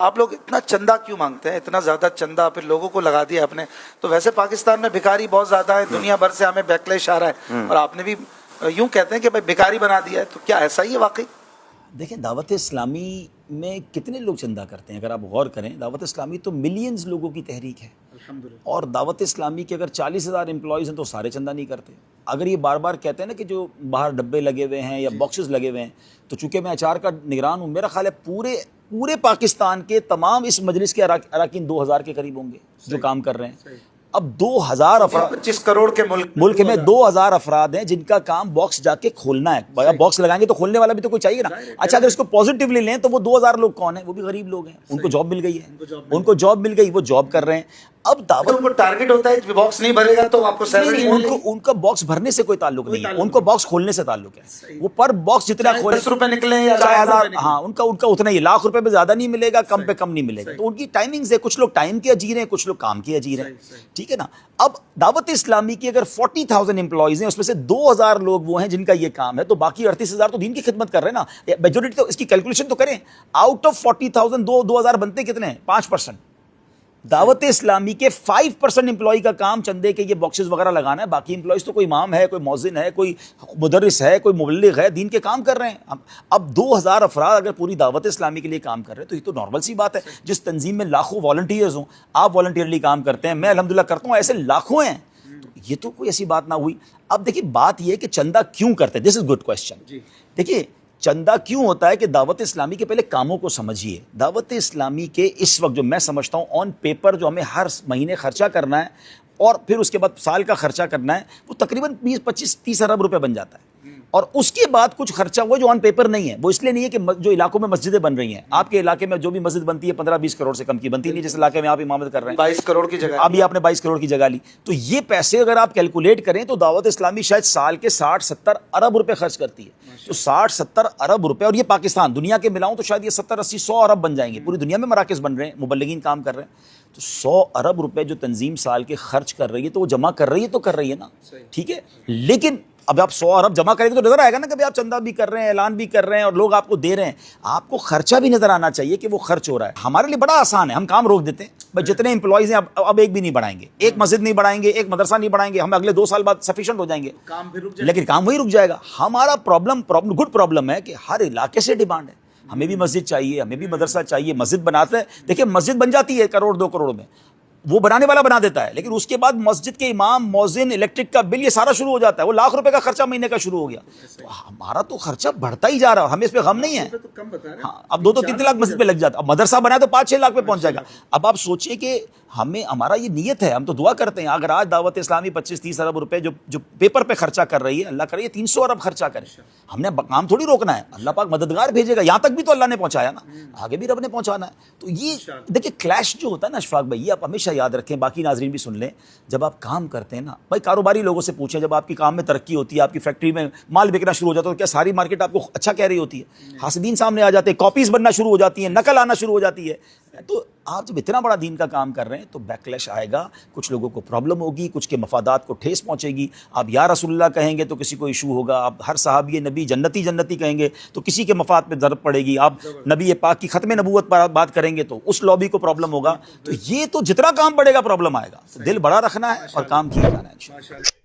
آپ لوگ اتنا چندہ کیوں مانگتے ہیں؟ اتنا زیادہ چندہ پھر لوگوں کو لگا دیا آپ نے. تو ویسے پاکستان میں بھکاری بہت زیادہ ہے، دنیا بھر سے ہمیں بیکلیش آ رہا ہے، اور آپ نے بھی یوں کہتے ہیں کہ بھائی بھکاری بنا دیا ہے. تو کیا ایسا ہی ہے واقعی؟ دیکھیں، دعوت اسلامی میں کتنے لوگ چندہ کرتے ہیں؟ اگر آپ غور کریں، دعوت اسلامی تو ملینز لوگوں کی تحریک ہے، اور دعوت اسلامی کے اگر 40,000 امپلائیز ہیں تو سارے چندہ نہیں کرتے. اگر یہ بار بار کہتے ہیں نا کہ جو باہر ڈبے لگے ہوئے ہیں یا باکسز لگے ہوئے ہیں، تو چونکہ میں اچار کا نگران ہوں، میرا خیال ہے پورے پاکستان کے تمام اس مجلس کے اراکین 2,000 کے قریب ہوں گے جو کام کر رہے ہیں. اب 2,000 افراد، 25 کروڑ کے ملک میں 2,000 افراد ہیں جن کا کام باکس جا کے کھولنا ہے. باکس لگائیں گے تو کھولنے والا بھی تو کوئی چاہیے نا. اچھا، اگر اس کو پازیٹیولی لیں تو وہ 2,000 لوگ کون ہیں؟ وہ بھی غریب لوگ ہیں، ان کو جاب مل گئی ہے، ان کو جاب مل گئی، وہ جاب کر رہے ہیں. اب دعوت ان کو ٹارگٹ ہوتا ہے باکس نہیں بھرے گا تو آپ کو سیلری نہیں ملے گی. ان کا باکس بھرنے سے کوئی تعلق نہیں ہے، ان کو باکس کھولنے سے تعلق ہے. وہ پر باکس جتنا کھولے، 10 روپے نکلیں یا 1,000، ہاں، ان کا اتنا ہی، لاکھ روپے پہ زیادہ نہیں ملے گا، کم پہ کم نہیں ملے گا. تو ان کی ٹائمنگز ہے، کچھ لوگ ٹائم کے اجیر ہیں، کچھ لوگ کام کے اجیر ہیں. ٹھیک ہے نا. اب دعوت اسلامی کی اگر 40,000 امپلائیز ہیں، اس میں سے 2,000 لوگ وہ ہیں جن کا یہ کام ہے، تو باقی 38,000 تو دین کی خدمت کر رہے ہیں نا. میجورٹی تو اس کی کیلکولیشن تو کریں. آؤٹ آف 40,000 2,000 بنتے کتنے ہیں؟ 5%. دعوت اسلامی کے 5% امپلائی کا کام چندے کے یہ باکسز وغیرہ لگانا ہے. باقی امپلائیز تو کوئی امام ہے، کوئی مؤذن ہے، کوئی مدرس ہے، کوئی مبلغ ہے، دین کے کام کر رہے ہیں. اب 2,000 افراد اگر پوری دعوت اسلامی کے لیے کام کر رہے ہیں تو یہ تو نارمل سی بات ہے. جس تنظیم میں لاکھوں والنٹیئرز ہوں، آپ والنٹیئرلی کام کرتے ہیں، میں الحمدللہ کرتا ہوں، ایسے لاکھوں ہیں. تو یہ تو کوئی ایسی بات نہ ہوئی. اب دیکھیے، بات یہ ہے کہ چندہ کیوں کرتے ہیں؟ دس از گڈ کوشچن. دیکھیے، چندہ کیوں ہوتا ہے کہ دعوت اسلامی کے پہلے کاموں کو سمجھیے. دعوت اسلامی کے اس وقت جو میں سمجھتا ہوں آن پیپر جو ہمیں ہر مہینے خرچہ کرنا ہے اور پھر اس کے بعد سال کا خرچہ کرنا ہے، وہ تقریباً 25-30 ارب روپے بن جاتا ہے. اور اس کے بعد کچھ خرچہ ہوا جو آن پیپر نہیں ہے. وہ اس لیے نہیں ہے کہ جو علاقوں میں مسجدیں بن رہی ہیں، آپ کے علاقے میں جو بھی مسجد بنتی ہے 15-20 کروڑ سے کم کی بنتی نہیں، جس علاقے میں آپ امامت کر رہے ہیں 22 کروڑ کی جگہ ابھی آپ نے 22 کروڑ کی جگہ لی. تو یہ پیسے اگر آپ کیلکولیٹ کریں تو دعوت اسلامی شاید سال کے 60-70 ارب روپے خرچ کرتی ہے. تو 60-70 ارب روپے، اور یہ پاکستان، دنیا کے ملاؤں تو شاید یہ 70-80-100 ارب بن جائیں گے. پوری دنیا میں مراکز بن رہے ہیں، مبلغین کام کر رہے ہیں. تو 100 ارب روپے جو تنظیم سال کے خرچ کر رہی ہے تو وہ جمع کر رہی ہے تو کر رہی ہے نا. ٹھیک ہے، لیکن اب آپ 100 ارب جمع کریں گے تو نظر آئے گا نا کہ آپ چندہ بھی کر رہے ہیں، اعلان بھی کر رہے ہیں، اور لوگ آپ کو دے رہے ہیں. آپ کو خرچہ بھی نظر آنا چاہیے کہ وہ خرچ ہو رہا ہے. ہمارے لیے بڑا آسان ہے، ہم کام روک دیتے ہیں. بھائی جتنے امپلائیز ہیں اب ایک بھی نہیں بڑھائیں گے، ایک مسجد نہیں بڑھائیں گے، ایک مدرسہ نہیں بڑھائیں گے. ہم اگلے 2 سال بعد سفیشینٹ ہو جائیں گے، لیکن کام وہی رک جائے گا. ہمارا گڈ پرابلم ہے کہ ہر علاقے سے ڈیمانڈ ہے. ہمیں بھی مسجد چاہیے، ہمیں بھی مدرسہ چاہیے. مسجد بناتے ہیں، دیکھیں مسجد بن جاتی ہے 1-2 کروڑ میں، وہ بنانے والا بنا دیتا ہے، لیکن اس کے بعد مسجد کے امام، مؤذن، الیکٹرک کا بل، یہ سارا شروع ہو جاتا ہے. وہ لاکھ روپے کا خرچہ مہینے کا شروع ہو گیا. تو ہمارا تو خرچہ بڑھتا ہی جا رہا ہے، ہمیں اس پہ غم نہیں ہے. ہاں، اب 2-3 لاکھ مسجد پہ لگ جاتا. اب مدرسہ بنا تو 5-6 لاکھ پہ پہنچ جائے گا. اب آپ سوچیں کہ ہمارا یہ نیت ہے، ہم تو دعا کرتے ہیں اگر آج دعوت اسلامی 25-30 ارب روپے جو پیپر پہ خرچہ کر رہی ہے، اللہ کرے یہ 300 ارب خرچہ کرے. ہم نے کام تھوڑی روکنا ہے، اللہ پاک مددگار بھیجے گا. یہاں تک بھی تو اللہ نے پہنچایا نا، آگے بھی رب نے پہنچانا ہے. تو یہ دیکھیں کلیش جو ہوتا ہے نا اشفاق بھائی، یہ آپ ہمیشہ یاد رکھیں، باقی ناظرین بھی سن لیں. جب آپ کام کرتے ہیں نا بھائی، کاروباری لوگوں سے پوچھیں، جب آپ کی کام میں ترقی ہوتی ہے، آپ کی فیکٹری میں مال بکنا شروع ہو جاتا ہے، تو کیا ساری مارکیٹ آپ کو اچھا کہہ رہی ہوتی ہے؟ حاسدین سامنے آ جاتے ہیں، کاپیز بننا شروع ہو جاتی ہیں، نقل آنا شروع ہو جاتی ہے. تو آپ جب اتنا بڑا دین کا کام کر رہے ہیں تو بیکلیش آئے گا، کچھ لوگوں کو پرابلم ہوگی، کچھ کے مفادات کو ٹھیس پہنچے گی. آپ یا رسول اللہ کہیں گے تو کسی کو ایشو ہوگا، آپ ہر صحابی نبی جنتی جنتی کہیں گے تو کسی کے مفاد پہ ضرب پڑے گی. آپ نبی پاک کی ختم نبوت پر بات کریں گے تو اس لابی کو پرابلم ہوگا. تو یہ تو جتنا کام بڑھے گا پرابلم آئے گا. دل بڑا رکھنا ہے اور کام کیا جانا ہے.